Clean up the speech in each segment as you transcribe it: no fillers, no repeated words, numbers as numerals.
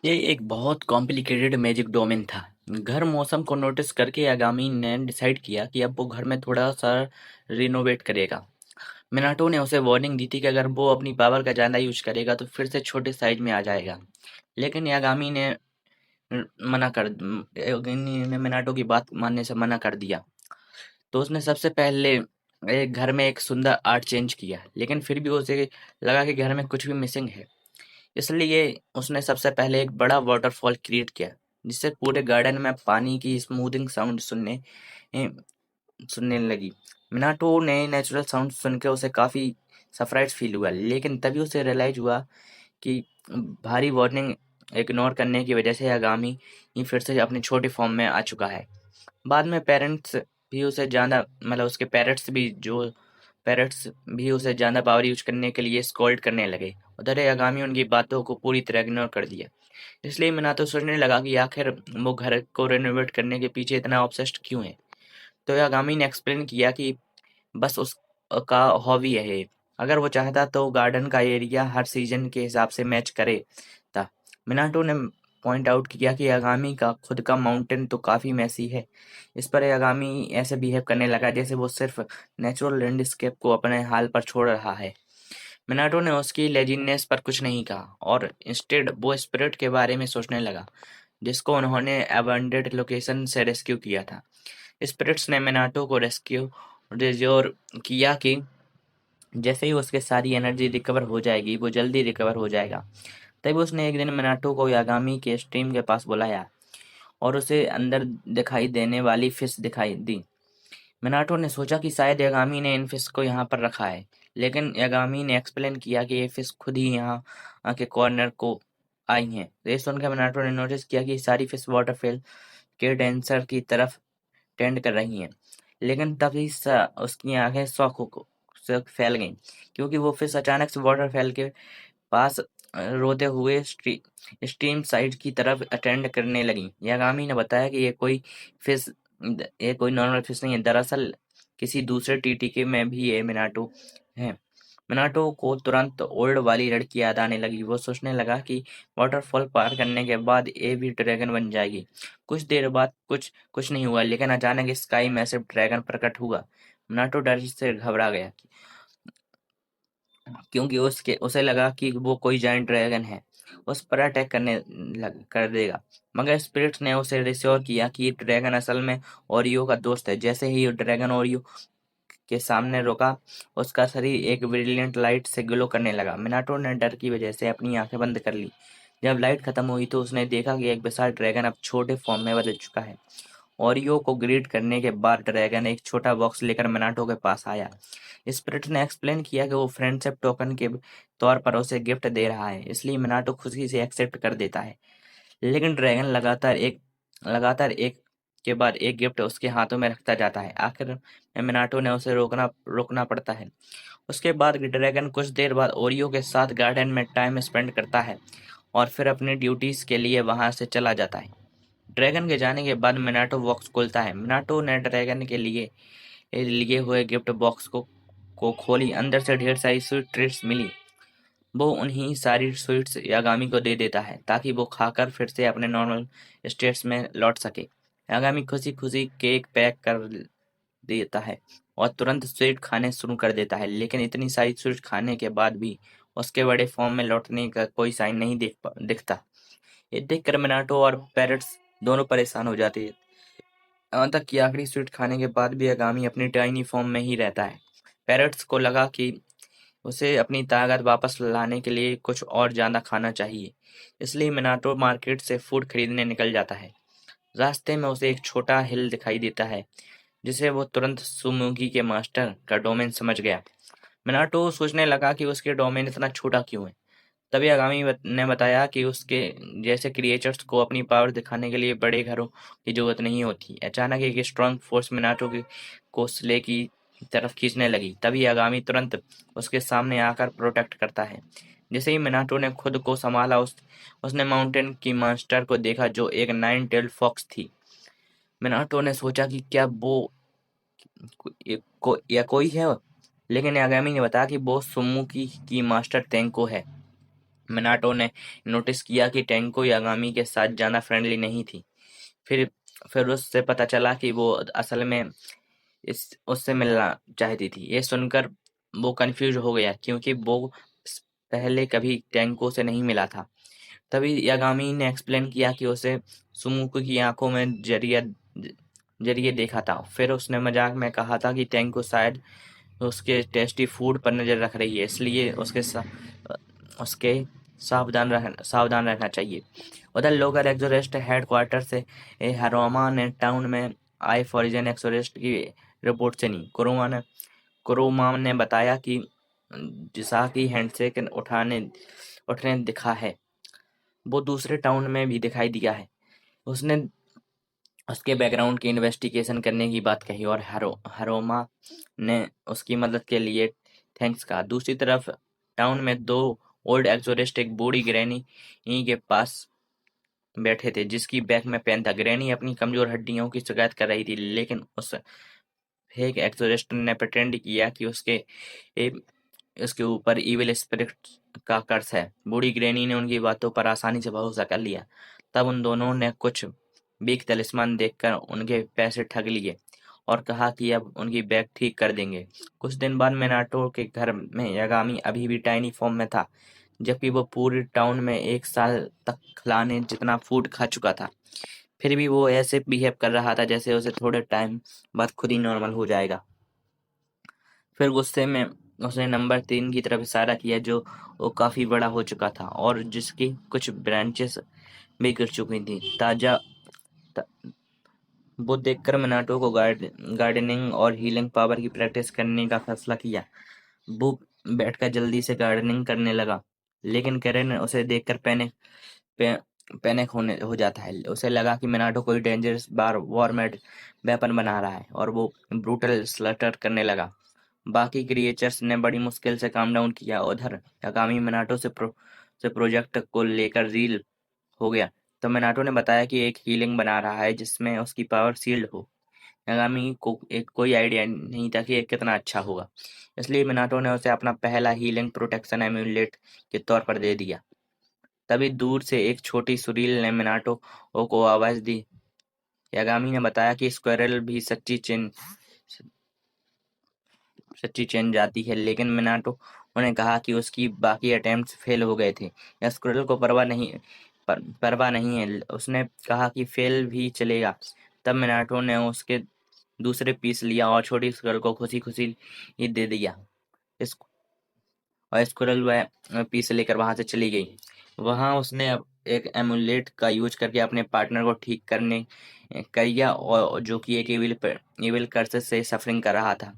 ये एक बहुत कॉम्प्लिकेटेड मैजिक डोमेन था। घर मौसम को नोटिस करके यागामी ने डिसाइड किया कि अब वो घर में थोड़ा सा रिनोवेट करेगा। मिनाटो ने उसे वार्निंग दी थी कि अगर वो अपनी पावर का ज़्यादा यूज करेगा तो फिर से छोटे साइज में आ जाएगा। लेकिन यागामी ने यागामी ने मिनाटो की बात मानने से मना कर दिया। तो उसने सबसे पहले एक घर में एक सुंदर आर्ट चेंज किया, लेकिन फिर भी उसे लगा कि घर में कुछ भी मिसिंग है। इसलिए उसने सबसे पहले एक बड़ा वाटरफॉल क्रिएट किया, जिससे पूरे गार्डन में पानी की स्मूथिंग साउंड सुनने लगी। मिनाटो ने नेचुरल साउंड सुनकर उसे काफी सरप्राइज फील हुआ, लेकिन तभी उसे रियलाइज हुआ कि भारी वार्निंग इग्नोर करने की वजह से आगामी ही फिर से अपने छोटे फॉर्म में आ चुका है। बाद में पेरेंट्स भी उसे ज्यादा मतलब उसके पेरेंट्स भी उसे ज्यादा पावर यूज करने के लिए स्कॉल्ड करने लगे। उधर यागामी उनकी बातों को पूरी तरह इग्नोर कर दिया। इसलिए minato सोचने लगा कि आखिर वो घर को रेनोवेट करने के पीछे इतना ऑब्सेस्ड क्यों है। तो यागामी ने एक्सप्लेन किया कि बस उसका हॉबी है ये। अगर वो चाहता तो गार्डन का एरिया हर सीजन के हिसाब से मैच करे था। मिनाटो ने पॉइंट आउट किया कि यागामी का खुद का माउंटेन तो काफी मैसी है। इस पर यागामी ऐसे बिहेव करने लगा जैसे वो सिर्फ नेचुरल लैंडस्केप को अपने हाल पर छोड़ रहा है। मिनाटो ने उसकी लेजीनेस पर कुछ नहीं कहा और इंस्टेड वो स्पिरिट के बारे में सोचने लगा, जिसको उन्होंने अबैंडन्ड लोकेशन से रेस्क्यू किया था। स्पिरिट्स ने मिनाटो को रेस्क्यू रिज्योर किया कि जैसे ही उसके सारी एनर्जी रिकवर हो जाएगी वो जल्दी रिकवर हो जाएगा। तभी उसने एक दिन मिनाटो को यागामी के स्ट्रीम के पास बुलाया और उसे अंदर दिखाई देने वाली फिश दिखाई दी। मिनाटो ने सोचा कि शायद यागामी ने इन फिश को यहाँ पर रखा है, लेकिन यागामी ने एक्सप्लेन किया कि ये फिश खुद ही यहाँ के कॉर्नर को आई हैं। तो ये सुनकर मिनाटो ने नोटिस किया कि सारी फिश वाटरफेल के डेंसर की तरफ टेंड कर रही हैं। लेकिन तभी उसकी आंखें से फैल गईं, क्योंकि वो फिश अचानक से वाटरफेल के पास रोते हुए स्ट्रीम साइड की तरफ अटेंड करने लगी। यागामी ने बताया कि फिश ये कोई नॉर्मल फिश नहीं है, दरअसल किसी दूसरे टीटीके में भी ये मिनाटो है। मिनाटो को तुरंत ओल्ड वाली लड़की याद आने लगी। वो सोचने लगा कि वाटरफॉल पार करने के बाद ये भी ड्रैगन बन जाएगी। कुछ देर बाद कुछ कुछ नहीं हुआ, लेकिन अचानक स्काई में से ड्रैगन प्रकट हुआ। मिनाटो डर से घबरा गया, क्योंकि उसके उसे लगा कि वो कोई जायंट ड्रैगन है, उस पर अटैक कर देगा। मगर स्पिरिट्स ने उसे रिश्योर किया कि ये ड्रैगन असल में ओरियो का दोस्त है। जैसे ही ड्रैगन ओरियो के सामने रुका, उसका शरीर एक ब्रिलियंट लाइट से ग्लो करने लगा। मिनाटो ने डर की वजह से अपनी आंखें बंद कर ली। जब लाइट खत्म हुई तो उसने देखा कि एक विशाल ड्रैगन अब छोटे फॉर्म में बदल चुका है। ओरियो को ग्रीट करने के बाद ड्रैगन एक छोटा बॉक्स लेकर मिनाटो के पास आया। स्पिरिट ने एक्सप्लेन किया कि वो फ्रेंडशिप टोकन के तौर पर उसे गिफ्ट दे रहा है, इसलिए मिनाटो खुशी से एक्सेप्ट कर देता है। लेकिन ड्रैगन लगातार एक के बाद एक गिफ्ट उसके हाथों में रखता जाता है। आखिर में मिनाटो ने उसे रोकना पड़ता है। उसके बाद ड्रैगन कुछ देर बाद ओरियो के साथ गार्डन में टाइम स्पेंड करता है और फिर अपनी ड्यूटीज के लिए वहां से चला जाता है। ड्रैगन के जाने के बाद मिनाटो बॉक्स खोलता है। मिनाटो ने ड्रैगन के लिए लिए हुए गिफ्ट बॉक्स को खोली। अंदर से ढेर सारी स्वीट ट्रीट्स मिली। वो उन्हीं सारी स्वीट्स यागामी को दे देता है ताकि वो खाकर फिर से अपने नॉर्मल स्टेट्स में लौट सके। यागामी खुशी खुशी केक पैक कर देता है और तुरंत स्वीट खाने शुरू कर देता है, लेकिन इतनी सारी स्वीट खाने के बाद भी उसके बड़े फॉर्म में लौटने का कोई साइन नहीं दिखता। ये देखकर मिनाटो और पैरट्स दोनों परेशान हो जाते हैं। यहाँ तक कि आखिरी स्वीट खाने के बाद भी यागामी अपनी टाइनी फॉर्म में ही रहता है। पैरट्स को लगा कि उसे अपनी ताकत वापस लाने के लिए कुछ और ज्यादा खाना चाहिए, इसलिए मिनाटो मार्केट से फूड खरीदने निकल जाता है। रास्ते में उसे एक छोटा हिल दिखाई देता है, जिसे वो तुरंत सुमुगी के मास्टर का डोमेन समझ गया। मिनाटो सोचने लगा कि उसके डोमेन इतना छोटा क्यों है। तभी ने बताया कि उसके जैसे क्रिएचर्स को अपनी पावर दिखाने के लिए बड़े घरों की जरूरत नहीं होती। अचानक एक स्ट्रांग फोर्स मिनाटो को स्ले की तरफ खींचने लगी। तभी आगामी तुरंत उसके सामने आकर प्रोटेक्ट करता है। जैसे ही मिनाटो ने खुद को संभाला, उसने माउंटेन की मास्टर को देखा, जो एक नाइन टेल फॉक्स थी। मिनाटो ने सोचा कि क्या वो या कोई है, लेकिन यागामी ने बताया कि वो सुमुकी की मास्टर तेंको है। मिनाटो ने नोटिस किया कि टेंको यागामी के साथ ज्यादा फ्रेंडली नहीं थी। फिर फिर उससे पता चला कि वो असल में इस उससे मिलना चाहती थी। ये सुनकर वो कंफ्यूज हो गया, क्योंकि वो पहले कभी टेंको से नहीं मिला था। तभी यागामी ने एक्सप्लेन किया कि उसे सुमुको की आंखों में जरिया जरिए देखा था। फिर उसने मजाक में कहा था कि टेंको शायद उसके टेस्टी फूड पर नजर रख रही है, इसलिए उसके सावधान रहना चाहिए। उधर लोकल एक्सोरेस्ट हेडक्वार्टर से हरोमा ने टाउन में आए फॉरेन एक्सोरेस्ट की रिपोर्ट सुनी। कुरुमा ने बताया कि जिसाकी हैंडशेक उठने दिखा है, वो दूसरे टाउन में भी दिखाई दिया है। उसने उसके बैकग्राउंड की इन्वेस्टिगेशन करने की बात कही और हरोमा ने उसकी मदद के लिए थैंक्स कहा। दूसरी तरफ टाउन में दो ओल्ड एक्सोरिस्ट एक बूढ़ी ग्रैनी के पास बैठे थे, जिसकी बैक में पेन था। ग्रैनी अपनी कमजोर हड्डियों की शिकायत कर रही थी, लेकिन उस फेक एक्सोरिस्ट ने प्रेटेंड किया कि उसके ऊपर इविल स्पिरिट का कर्स है। बूढ़ी ग्रैनी ने उनकी बातों पर आसानी से भरोसा कर लिया। तब उन दोनों ने कुछ बिग तलिस्मान देखकर उनके पैसे ठग लिए और कहा कि अब उनकी बैग ठीक कर देंगे। कुछ दिन बाद मिनाटो के घर में यागामी अभी भी टाइनी फॉर्म में था, जबकि वो पूरे टाउन में 1 साल तक खिलाने जितना फूड खा चुका था। फिर भी वो ऐसे बिहेव कर रहा था जैसे उसे थोड़े टाइम बाद खुद ही नॉर्मल हो जाएगा। फिर गुस्से में उसने नंबर 3 की तरफ इशारा किया, जो वो काफी बड़ा हो चुका था और जिसकी कुछ ब्रांचेस भी गिर चुकी थी। त- वो देखकर मिनाटो को गार्डनिंग और हीलिंग पावर की प्रैक्टिस करने का फैसला किया। वो बैठकर जल्दी से गार्डनिंग करने लगा, लेकिन कैरेन उसे देखकर पे, पैनिक होने हो जाता है। उसे लगा कि मिनाटो कोई डेंजरस वॉरमेड वेपन बना रहा है और वो ब्रूटल स्लटर करने लगा। बाकी क्रिएचर्स ने बड़ी मुश्किल से काम डाउन किया। उधर यागामी मिनाटो से प्रोजेक्ट को लेकर रील हो गया। तो मिनाटो ने बताया कि एक हीलिंग बना रहा है जिसमें उसकी पावर सील्ड हो। यागामी को एक कोई आइडिया नहीं था कि ये कितना अच्छा होगा, इसलिए मिनाटो ने उसे अपना पहला हीलिंग प्रोटेक्शन एम्यूलेट के तौर पर दे दिया। तभी दूर से एक छोटी सुरील ने मिनाटो को आवाज दी। यागामी ने बताया कि स्क्वेरल भी सच्ची चेन जाती है, लेकिन मिनाटो ने कहा कि उसकी बाकी अटेम्प्ट्स फेल हो गए थे। या स्क्वेरल को परवाह नहीं है। उसने कहा कि फेल भी चलेगा। तब मिनाटो ने उसके दूसरे पीस लिया और छोटी स्क्वेरल को खुशी खुशी ही दे दिया। इस और स्क्विरल वह पीस लेकर वहां से चली गई। वहां उसने अब एक एमुलेट का यूज करके अपने पार्टनर को ठीक करने किया, और जो कि एक इविल कर्स से सफरिंग कर रहा था।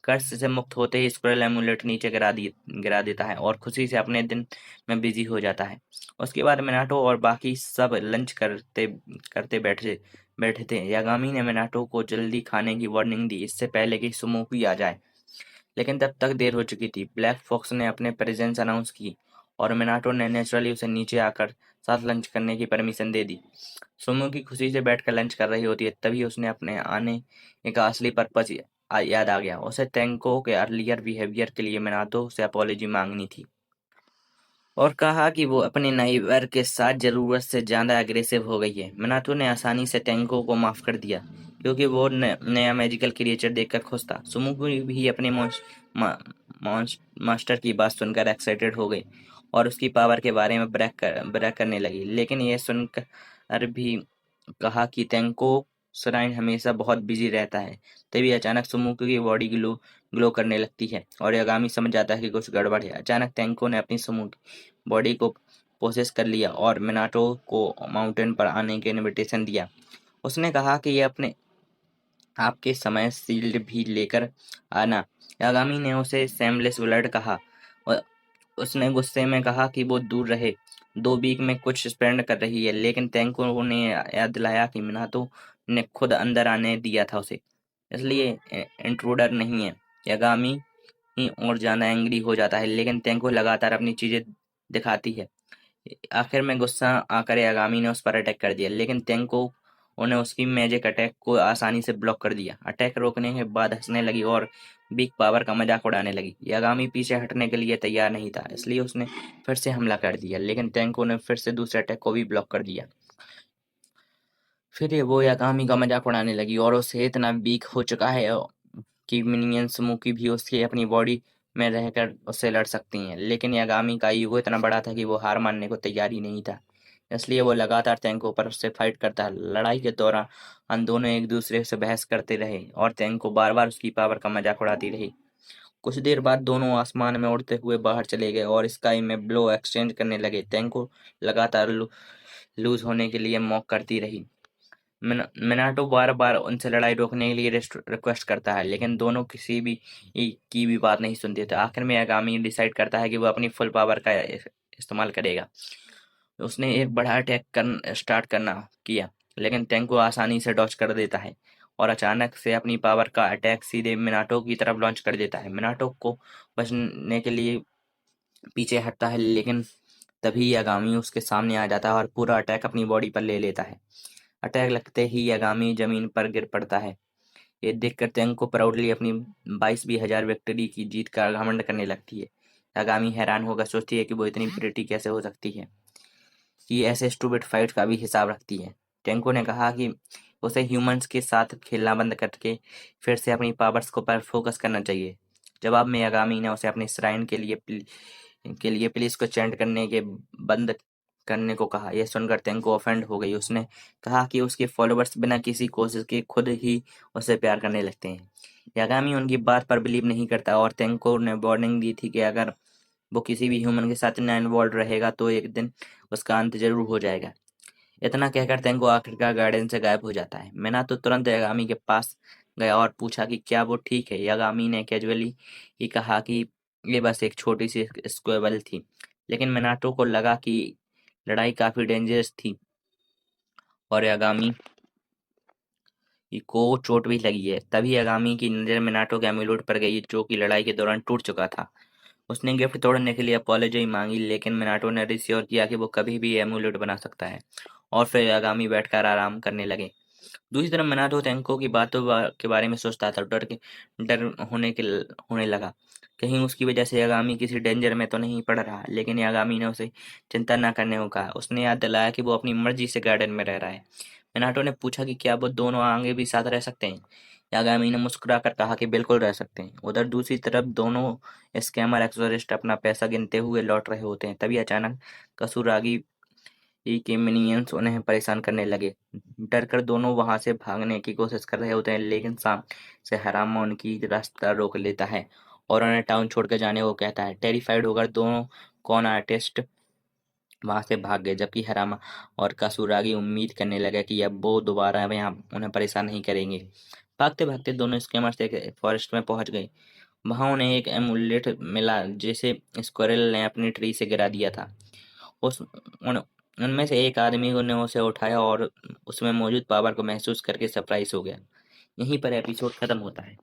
कर्स से मुक्त होते ही स्क्विरल एमुलेट नीचे गिरा देता है और खुशी से अपने दिन में बिजी हो जाता है। उसके बाद मिनाटो और बाकी सब लंच करते करते बैठे थे। यागामी ने मिनाटो को जल्दी खाने की वार्निंग दी, इससे पहले कि सुमोकी आ जाए, लेकिन तब तक देर हो चुकी थी। ब्लैक फॉक्स ने अपने प्रेजेंस अनाउंस की और मिनाटो ने नेचुरली उसे नीचे आकर साथ लंच करने की परमिशन दे दी। सुमो की खुशी से बैठकर लंच कर रही होती है, तभी उसने अपने आने का असली पर्पस याद आ गया। उसे टेंको के अर्लियर बिहेवियर के लिए मिनाटो से अपॉलजी मांगनी थी और कहा कि वो अपने नाइबर के साथ जरूरत से ज्यादा अग्रेसिव हो गई है। मिनाटो ने आसानी से टेंको को माफ कर दिया, क्योंकि वो नया मैजिकल क्रिएचर देखकर खुश था। सुमुको भी अपने मास्टर की बात सुनकर एक्साइटेड हो गई और उसकी पावर के बारे में ब्रैग करने लगी, लेकिन यह सुनकर भी कहा कि टेंको श्राइन हमेशा बहुत बिजी रहता है। तभी अचानक सुमुको की बॉडी ग्लो करने लगती है और यागामी समझ जाता है कि कुछ गड़बड़ है। अचानक टेंको ने अपनी बॉडी को पोसेस कर लिया और मिनाटो को माउंटेन पर आने की इनविटेशन दिया। उसने कहा कि ये अपने आपके समय शील्ड भी लेकर आना। यागामी ने उसे सेमलेस ब्लड कहा और उसने गुस्से में कहा कि वो दूर रहे। 2 वीक में कुछ स्पेंड कर रही है, लेकिन तेंको ने याद दिलाया कि मिनातो ने खुद अंदर आने दिया था उसे, इसलिए इंट्रूडर नहीं है। यागामी ही और ज्यादा एंग्री हो जाता है, लेकिन तेंको लगातार अपनी चीजें दिखाती है। आखिर में गुस्सा आकर यागामी ने उस पर अटैक कर दिया, लेकिन तेंको उन्हें उसकी मैजिक अटैक को आसानी से ब्लॉक कर दिया। अटैक रोकने के बाद हंसने लगी और बिग पावर का मजाक उड़ाने लगी। यागामी पीछे हटने के लिए तैयार नहीं था, इसलिए उसने फिर से हमला कर दिया, लेकिन तेंको ने फिर से दूसरे अटैक को भी ब्लॉक कर दिया। फिर ये वो यागामी का मजाक उड़ाने लगी और उसे इतना वीक हो चुका है कि मिनियंस मुकी भी उसकी अपनी बॉडी में रहकर उससे लड़ सकती हैं, लेकिन यागामी का ईगो इतना बड़ा था कि वो हार मानने को तैयार ही नहीं था। इसलिए वो लगातार तेंको पर उससे फाइट करता है। लड़ाई के दौरान हम दोनों एक दूसरे से बहस करते रहे और तेंको बार बार उसकी पावर का मजाक उड़ाती रही। कुछ देर बाद दोनों आसमान में उड़ते हुए बाहर चले गए और स्काई में ब्लो एक्सचेंज करने लगे। तेंको लगातार लूज होने के लिए मॉक करती रही। मिनाटो बार बार उनसे लड़ाई रोकने के लिए रिक्वेस्ट करता है, लेकिन दोनों किसी भी की भी बात नहीं सुनते थे। आखिर में यागामी डिसाइड करता है कि वो अपनी फुल पावर का इस्तेमाल करेगा। उसने एक बड़ा अटैक स्टार्ट करना किया, लेकिन टेंको आसानी से डॉज कर देता है और अचानक से अपनी पावर का अटैक सीधे मिनाटो की तरफ लॉन्च कर देता है। मिनाटो को बचने के लिए पीछे हटता है, लेकिन तभी यागामी उसके सामने आ जाता है और पूरा अटैक अपनी बॉडी पर ले लेता है। अटैक लगते ही यागामी जमीन पर गिर पड़ता है। ये देखकर तेंको प्राउडली अपनी 22,000 विक्ट्री की जीत का घमंड करने लगती है। यागामी हैरान होकर सोचती है कि वो इतनी प्रिटी कैसे हो सकती है, कि ऐसे स्टूपिड फाइट का भी हिसाब रखती है। टेंको ने कहा कि उसे ह्यूमंस के साथ खेलना बंद करके फिर से अपनी पावर्स को पर फोकस करना चाहिए। जवाब में यागामी ने उसे अपने श्राइन के लिए पुलिस को चैंट करने के बंद करने को कहा। यह सुनकर तेंको ऑफेंड हो गई। उसने कहा कि उसके फॉलोअर्स बिना किसी कोशिश के खुद ही उसे प्यार करने लगते हैं। यागामी उनकी बात पर बिलीव नहीं करता और तेंको ने वार्निंग दी थी कि अगर वो किसी भी ह्यूमन के साथ ना इन्वॉल्व रहेगा तो एक दिन उसका अंत जरूर हो जाएगा। इतना कहकर तेंको आखिरकार गार्डन से गायब हो जाता है। मैना तो तुरंत यागामी के पास गया और पूछा कि क्या वो ठीक है। यागामी ने कैजुअली ही कहा कि ये बस एक छोटी सी स्क्वेबल थी, लेकिन मिनाटो को लगा कि लड़ाई काफी डेंजरस थी और यागामी को चोट भी लगी है। तभी यागामी की नजर मिनाटो के एमुलेट पर गई, जो कि लड़ाई के दौरान टूट चुका था। उसने गिफ्ट तोड़ने के लिए अपॉलजी मांगी, लेकिन मिनाटो ने रिश्योर किया कि वो कभी भी एमुलेट बना सकता है और फिर यागामी बैठकर आराम करने लगे। दूसरी तरफ मिनाटो तेंको की बातों के बारे में सोचता था। डर होने लगा, कहीं उसकी वजह से यागामी किसी डेंजर में तो नहीं पड़ रहा। लेकिन यागामी ने उसे चिंता न करने को कहा। उसने याद दिलाया कि वो अपनी मर्जी से गार्डन में रह रहा है। मिनाटो ने पूछा कि क्या वो दोनों आगे भी साथ रह सकते हैं। यागामी ने मुस्कुराकर कहा कि बिल्कुल रह सकते हैं। उधर दूसरी तरफ दोनों स्कैमर एक्सोरिस्ट अपना पैसा गिनते हुए लौट रहे होते हैं। तभी अचानक कसुरागी के मिनियंस उन्हें परेशान करने लगे। डरकर दोनों वहां से भागने की कोशिश कर रहे होते हैं, लेकिन सामने से हरामा उनकी रास्ता रोक लेता है और उन्हें टाउन छोड़कर जाने को कहता है। टेरिफाइड होकर दोनों कॉन आर्टिस्ट वहां से भाग गए, जबकि हरामा और कासुरागी उम्मीद करने लगे कि अब वो दोबारा यहाँ उन्हें परेशान नहीं करेंगे। भागते भागते दोनों स्कैमर्स एक फॉरेस्ट में पहुंच गए। वहां उन्हें एक एमुलेट मिला जिसे स्क्वायरल ने अपनी ट्री से गिरा दिया था। उस उन उनमें से एक आदमी ने उसे उठाया और उसमें मौजूद पावर को महसूस करके सरप्राइज हो गया। यहीं पर एपिसोड खत्म होता है।